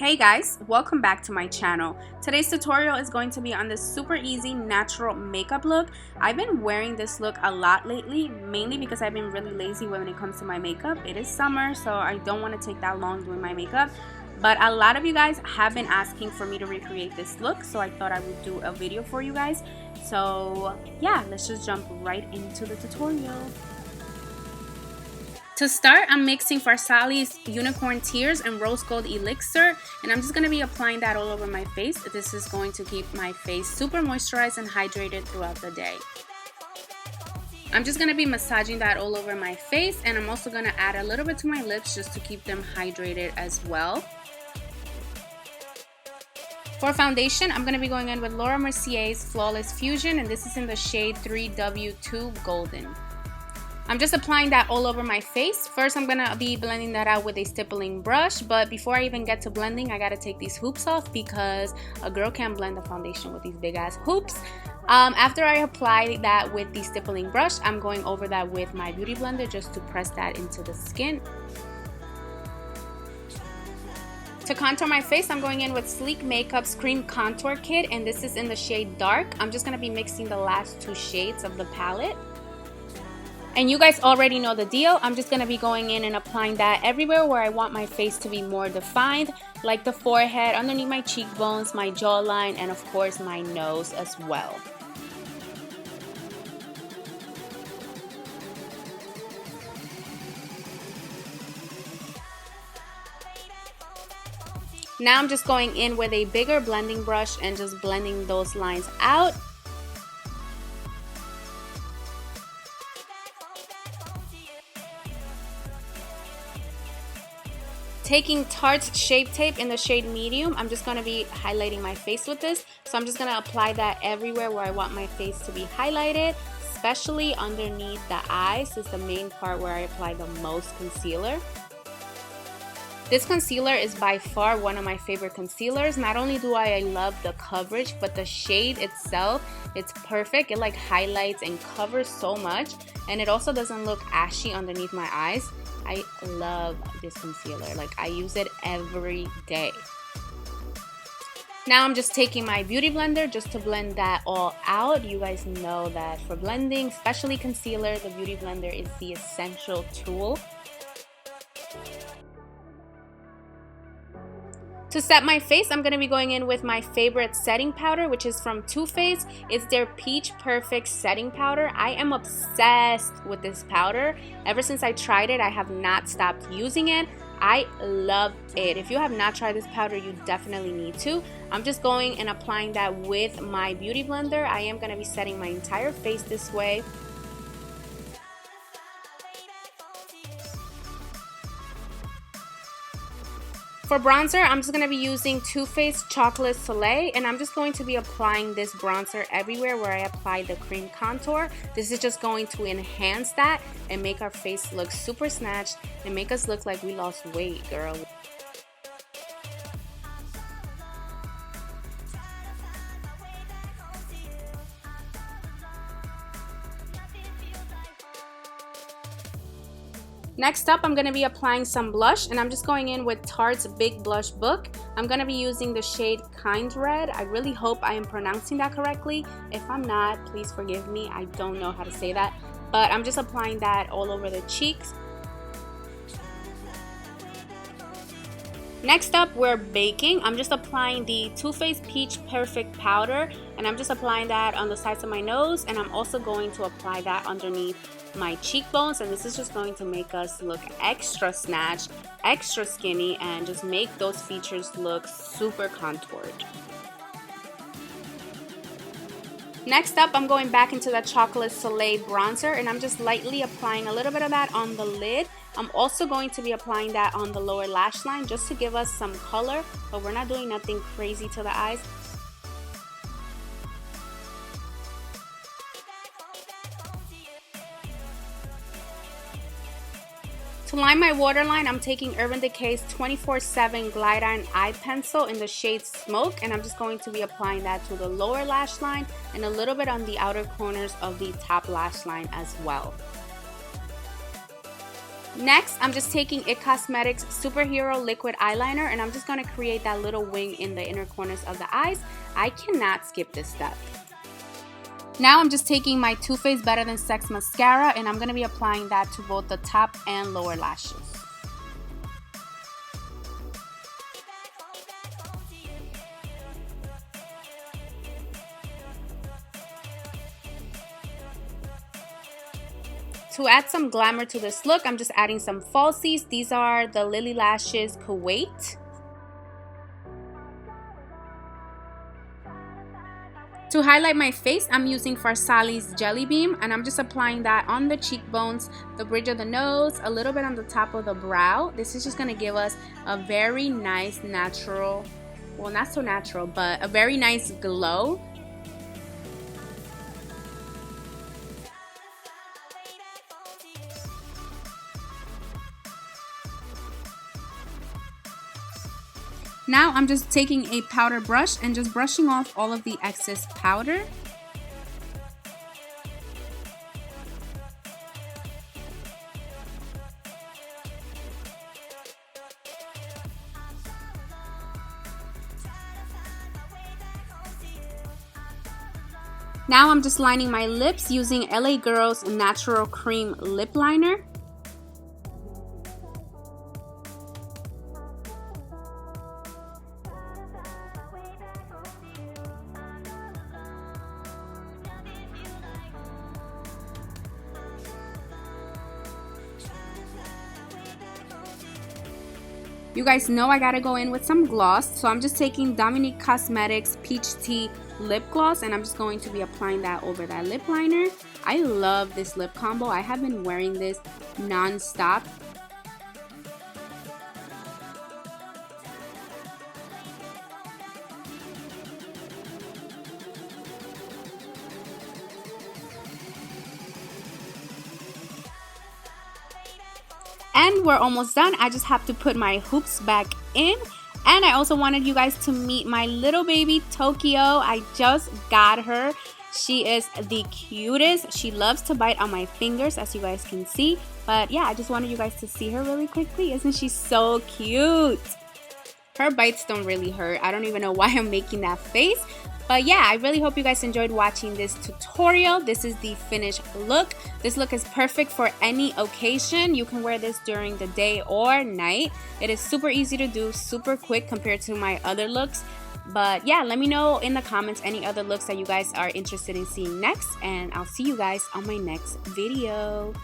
Hey guys, welcome back to my channel. Today's tutorial is going to be on this super easy natural makeup look. I've been wearing this look a lot lately, mainly because I've been really lazy when it comes to my makeup. It is summer, so I don't want to take that long doing my makeup. But a lot of you guys have been asking for me to recreate this look, so I thought I would do a video for you guys. So yeah, let's just jump right into the tutorial. To start, I'm mixing Farsali's Unicorn Tears and Rose Gold Elixir, and I'm just going to be applying that all over my face. This is going to keep my face super moisturized and hydrated throughout the day. I'm just going to be massaging that all over my face, and I'm also going to add a little bit to my lips just to keep them hydrated as well. For foundation, I'm going to be going in with Laura Mercier's Flawless Fusion, and this is in the shade 3W2 Golden. I'm just applying that all over my face. First, I'm going to be blending that out with a stippling brush, but before I even get to blending, I got to take these hoops off because a girl can't blend the foundation with these big ass hoops. After I apply that with the stippling brush, I'm going over that with my beauty blender just to press that into the skin. To contour my face, I'm going in with Sleek Makeup's Cream Contour Kit, and this is in the shade Dark. I'm just going to be mixing the last two shades of the palette. And you guys already know the deal. I'm just going to be going in and applying that everywhere where I want my face to be more defined, like the forehead, underneath my cheekbones, my jawline, and of course my nose as well. Now I'm just going in with a bigger blending brush and just blending those lines out. Taking Tarte's Shape Tape in the shade Medium, I'm just going to be highlighting my face with this. So I'm just going to apply that everywhere where I want my face to be highlighted, especially underneath the eyes. This is the main part where I apply the most concealer. This concealer is by far one of my favorite concealers. Not only do I love the coverage, but the shade itself, it's perfect. It like highlights and covers so much, and it also doesn't look ashy underneath my eyes. I love this concealer. Like, I use it every day. Now I'm just taking my beauty blender just to blend that all out. You guys know that for blending, especially concealer, the beauty blender is the essential tool. To set my face, I'm going to be going in with my favorite setting powder, which is from TooFaced. It's their Peach Perfect Setting Powder. I am obsessed with this powder. Ever since I tried it, I have not stopped using it. I love it. If you have not tried this powder, you definitely need to. I'm just going and applying that with my beauty blender. I am going to be setting my entire face this way. For bronzer, I'm just going to be using TooFaced Chocolate Soleil, and I'm just going to be applying this bronzer everywhere where I apply the cream contour. This is just going to enhance that and make our face look super snatched and make us look like we lost weight, girl. Next up, I'm going to be applying some blush, and I'm just going in with Tarte's Big Blush Book. I'm going to be using the shade KINDRED. I really hope I am pronouncing that correctly. If I'm not, please forgive me. I don't know how to say that. But I'm just applying that all over the cheeks. Next up, we're baking. I'm just applying the TooFaced Peach Perfect Powder, and I'm just applying that on the sides of my nose, and I'm also going to apply that underneath my cheekbones, and this is just going to make us look extra snatched, extra skinny, and just make those features look super contoured. Next up, I'm going back into the Chocolate Soleil bronzer, and I'm just lightly applying a little bit of that on the lid. I'm also going to be applying that on the lower lash line just to give us some color, but we're not doing nothing crazy to the eyes. To line my waterline, I'm taking Urban Decay's 24/7 Glide On Eye Pencil in the shade Smoke, and I'm just going to be applying that to the lower lash line and a little bit on the outer corners of the top lash line as well. Next, I'm just taking Itcosmetics Superhero Liquid Eyeliner, and I'm just going to create that little wing in the inner corners of the eyes. I cannot skip this step. Now I'm just taking my Too Faced Better Than Sex Mascara, and I'm going to be applying that to both the top and lower lashes. To add some glamour to this look, I'm just adding some falsies. These are the Lilly Lashes KUWAIT. To highlight my face, I'm using Farsali's Jellybeam, and I'm just applying that on the cheekbones, the bridge of the nose, a little bit on the top of the brow. This is just going to give us a very nice natural, well, not so natural, but a very nice glow. Now I'm just taking a powder brush and just brushing off all of the excess powder. Now I'm just lining my lips using LAGirls Natural Cream Lip Liner. You guys know I gotta go in with some gloss, so I'm just taking Dominique Cosmetics Peach Tea Lip Gloss, and I'm just going to be applying that over that lip liner. I love this lip combo. I have been wearing this non-stop. And we're almost done. I just have to put my hoops back in. And I also wanted you guys to meet my little baby Tokyo. I just got her. She is the cutest. She loves to bite on my fingers, as you guys can see. But yeah, I just wanted you guys to see her really quickly. Isn't she so cute? Her bites don't really hurt. I don't even know why I'm making that face. But yeah, I really hope you guys enjoyed watching this tutorial. This is the finished look. This look is perfect for any occasion. You can wear this during the day or night. It is super easy to do, super quick compared to my other looks. But yeah, let me know in the comments any other looks that you guys are interested in seeing next. And I'll see you guys on my next video.